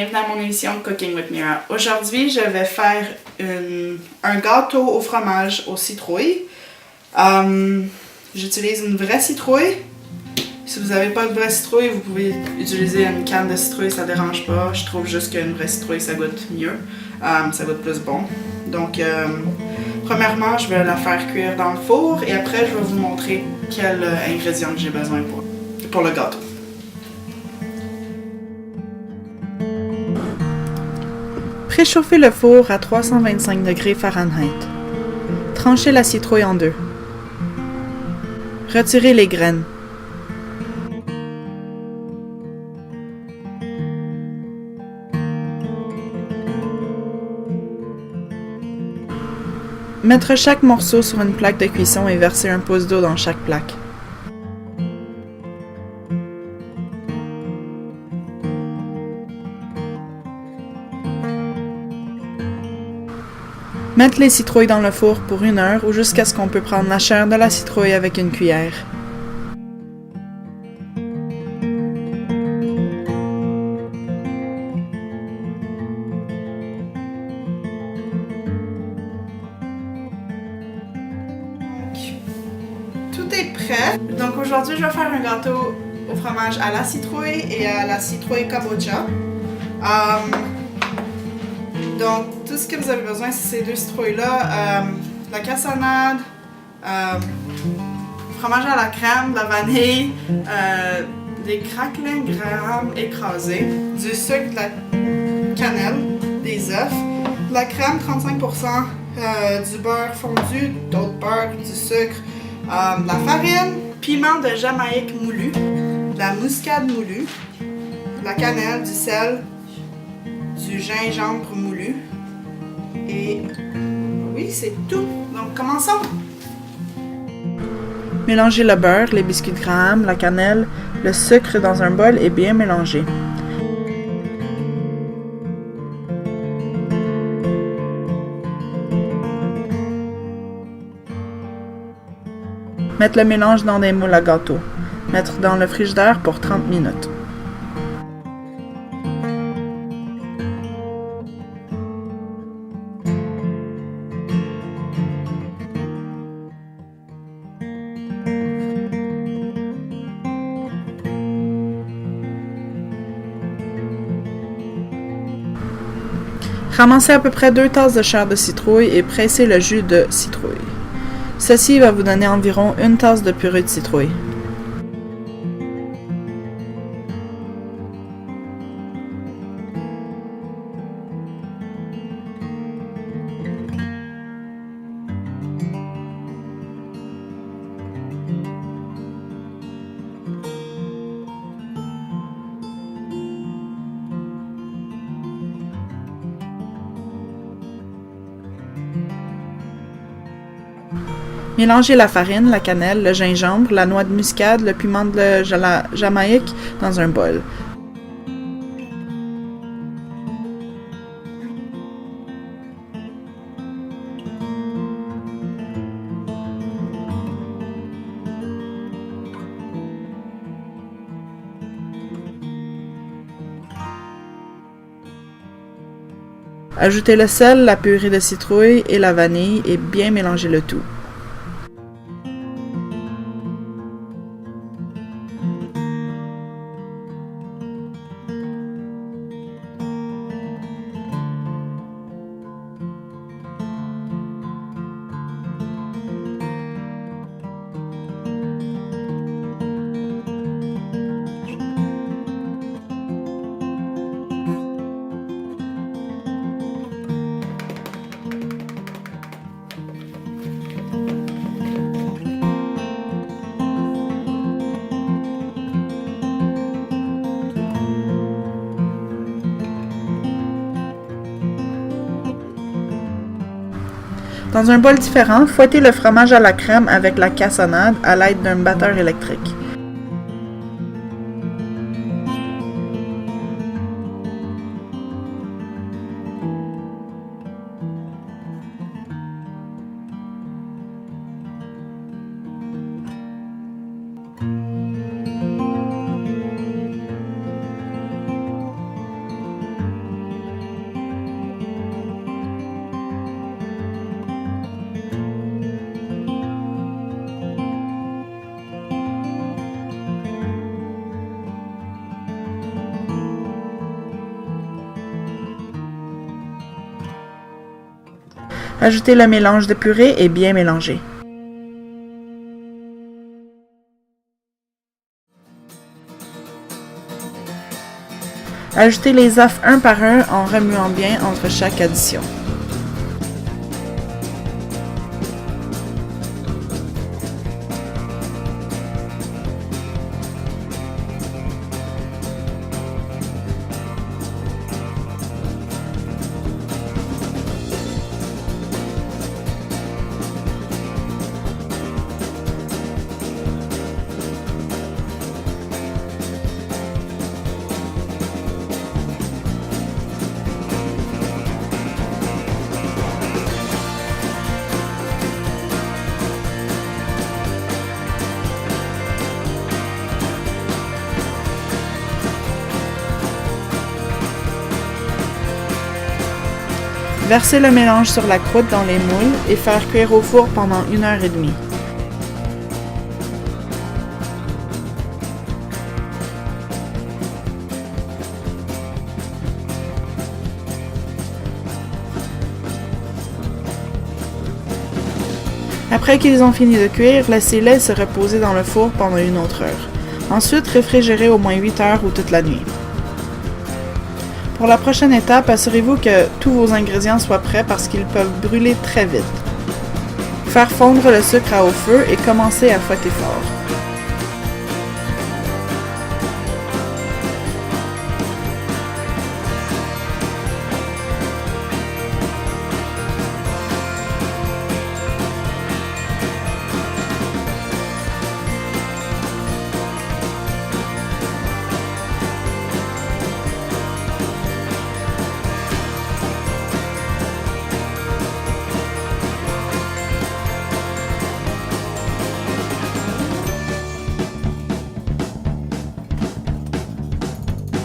bienvenue à mon émission Cooking with Mira. Aujourd'hui, je vais faire un gâteau au fromage aux citrouilles. J'utilise une vraie citrouille. Si vous n'avez pas de vraie citrouille, vous pouvez utiliser une canne de citrouille, ça ne dérange pas. Je trouve juste qu'une vraie citrouille, ça goûte mieux. Ça goûte plus bon. Donc, premièrement, je vais la faire cuire dans le four et après, je vais vous montrer quels ingrédients j'ai besoin pour le gâteau. Préchauffez le four à 325 degrés Fahrenheit. Tranchez la citrouille en deux. Retirez les graines. Mettre chaque morceau sur une plaque de cuisson et verser un pouce d'eau dans chaque plaque. Mettre les citrouilles dans le four pour 1 heure ou jusqu'à ce qu'on peut prendre la chair de la citrouille avec une cuillère. Tout est prêt. Donc aujourd'hui, je vais faire un gâteau au fromage à la citrouille et à la citrouille kabocha. Donc, tout ce que vous avez besoin, c'est ces deux citrouilles-là. La cassonade, fromage à la crème, de la vanille, des craquelins grammes écrasés, du sucre, de la cannelle, des œufs, de la crème 35%, du beurre fondu, d'autres beurre, du sucre, de la farine, piment de Jamaïque moulu, de la muscade moulue, de la cannelle, du sel, du gingembre moulu. Et oui, c'est tout. Donc, commençons! Mélangez le beurre, les biscuits de Graham, la cannelle, le sucre dans un bol et bien mélanger. Mettre le mélange dans des moules à gâteau. Mettre dans le frigidaire pour 30 minutes. Ramassez à peu près 2 tasses de chair de citrouille et pressez le jus de citrouille. Ceci va vous donner environ 1 tasse de purée de citrouille. Mélangez la farine, la cannelle, le gingembre, la noix de muscade, le piment de Jamaïque dans un bol. Ajoutez le sel, la purée de citrouille et la vanille et bien mélangez le tout. Dans un bol différent, fouettez le fromage à la crème avec la cassonade à l'aide d'un batteur électrique. Ajoutez le mélange de purée et bien mélanger. Ajoutez les œufs un par un en remuant bien entre chaque addition. Versez le mélange sur la croûte dans les moules et faire cuire au four pendant 1h30. Après qu'ils ont fini de cuire, laissez-les se reposer dans le four pendant une autre heure. Ensuite, réfrigérez au moins 8 heures ou toute la nuit. Pour la prochaine étape, assurez-vous que tous vos ingrédients soient prêts parce qu'ils peuvent brûler très vite. Faire fondre le sucre à haut feu et commencer à fouetter fort.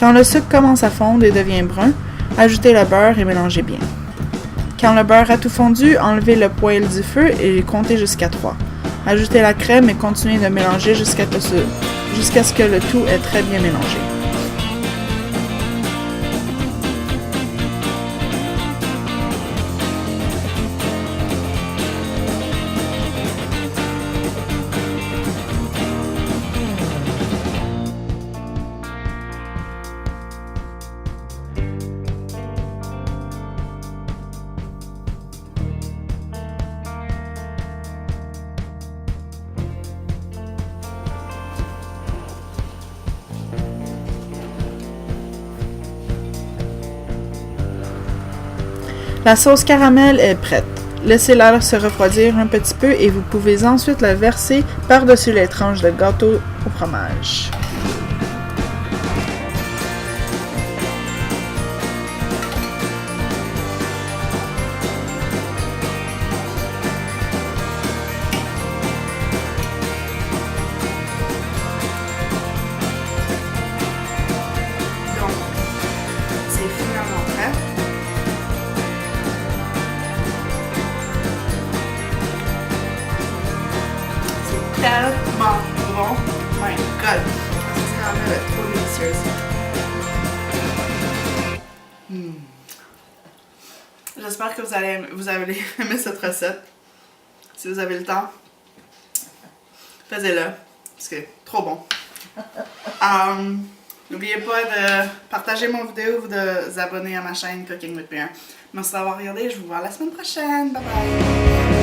Quand le sucre commence à fondre et devient brun, ajoutez le beurre et mélangez bien. Quand le beurre a tout fondu, enlevez le poêle du feu et comptez jusqu'à 3. Ajoutez la crème et continuez de mélanger jusqu'à ce que le tout est très bien mélangé. La sauce caramel est prête. Laissez-la se refroidir un petit peu et vous pouvez ensuite la verser par-dessus les tranches de gâteau au fromage. Donc, c'est finalement prêt. C'est tellement bon. My God, cette caramel est trop délicieuse. J'espère que vous allez aimer cette recette. Si vous avez le temps, faites-le. Parce que c'est trop bon. N'oubliez pas de partager mon vidéo ou de vous abonner à ma chaîne Cooking with Brian. Merci d'avoir regardé. Je vous vois la semaine prochaine. Bye bye.